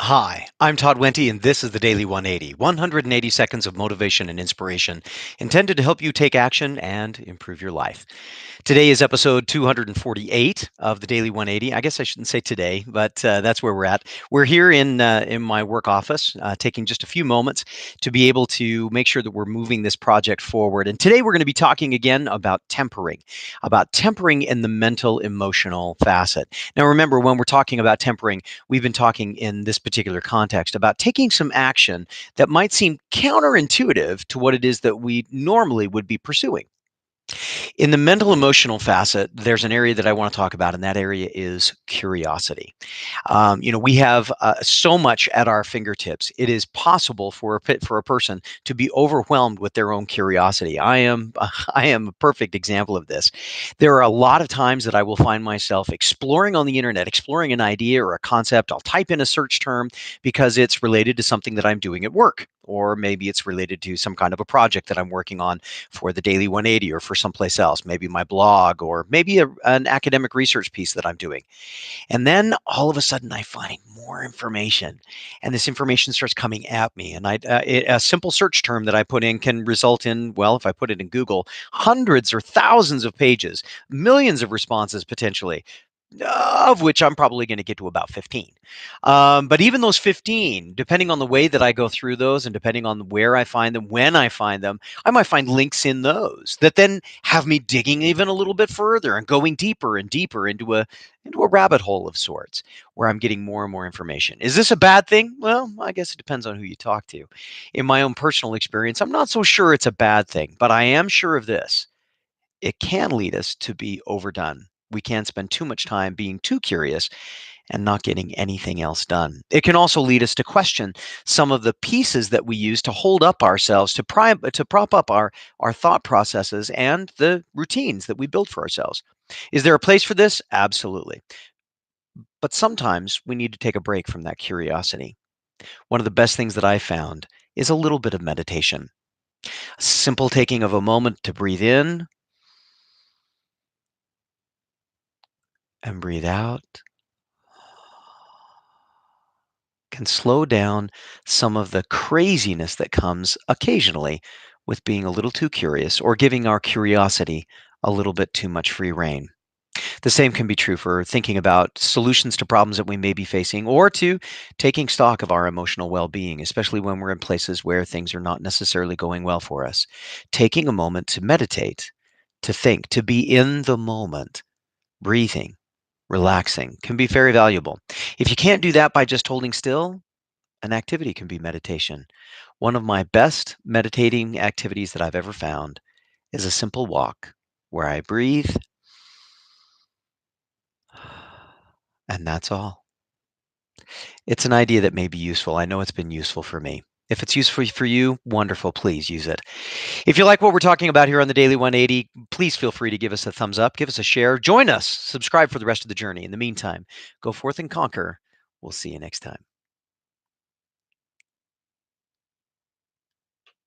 Hi, I'm Todd Wente, and this is the Daily 180, 180 seconds of motivation and inspiration intended to help you take action and improve your life. Today is episode 248 of the Daily 180. I guess I shouldn't say today, but that's where we're at. We're here in my work office, taking just a few moments to be able to make sure that we're moving this project forward. And today we're going to be talking again about tempering in the mental emotional facet. Now, remember, when we're talking about tempering, we've been talking in this particular context about taking some action that might seem counterintuitive to what it is that we normally would be pursuing. In the mental emotional facet, there's an area that I want to talk about, and that area is curiosity. We have so much at our fingertips. It is possible for for a person to be overwhelmed with their own curiosity. I am a perfect example of this. There are a lot of times that I will find myself exploring on the internet, exploring an idea or a concept. I'll type in a search term because it's related to something that I'm doing at work, or maybe it's related to some kind of a project that I'm working on for the Daily 180 or for someplace else, maybe my blog, or maybe an academic research piece that I'm doing. And then all of a sudden, I find more information, and this information starts coming at me. And a simple search term that I put in can result in, well, if I put it in Google, hundreds or thousands of pages, millions of responses potentially, of which I'm probably going to get to about 15. But even those 15, depending on the way that I go through those and depending on where I find them, when I find them, I might find links in those that then have me digging even a little bit further and going deeper and deeper into a rabbit hole of sorts where I'm getting more and more information. Is this a bad thing? Well, I guess it depends on who you talk to. In my own personal experience, I'm not so sure it's a bad thing, but I am sure of this: it can lead us to be overdone. We can spend too much time being too curious and not getting anything else done. It can also lead us to question some of the pieces that we use to hold up ourselves, to prop up our thought processes and the routines that we build for ourselves. Is there a place for this? Absolutely. But sometimes we need to take a break from that curiosity. One of the best things that I found is a little bit of meditation. A simple taking of a moment to breathe in and breathe out can slow down some of the craziness that comes occasionally with being a little too curious or giving our curiosity a little bit too much free rein. The same can be true for thinking about solutions to problems that we may be facing, or to taking stock of our emotional well being, especially when we're in places where things are not necessarily going well for us. Taking a moment to meditate, to think, to be in the moment, breathing, relaxing can be very valuable. If you can't do that by just holding still, an activity can be meditation. One of my best meditating activities that I've ever found is a simple walk where I breathe, and that's all. It's an idea that may be useful. I know it's been useful for me. If it's useful for you, wonderful. Please use it. If you like what we're talking about here on the Daily 180, please feel free to give us a thumbs up, give us a share, join us, subscribe for the rest of the journey. In the meantime, go forth and conquer. We'll see you next time.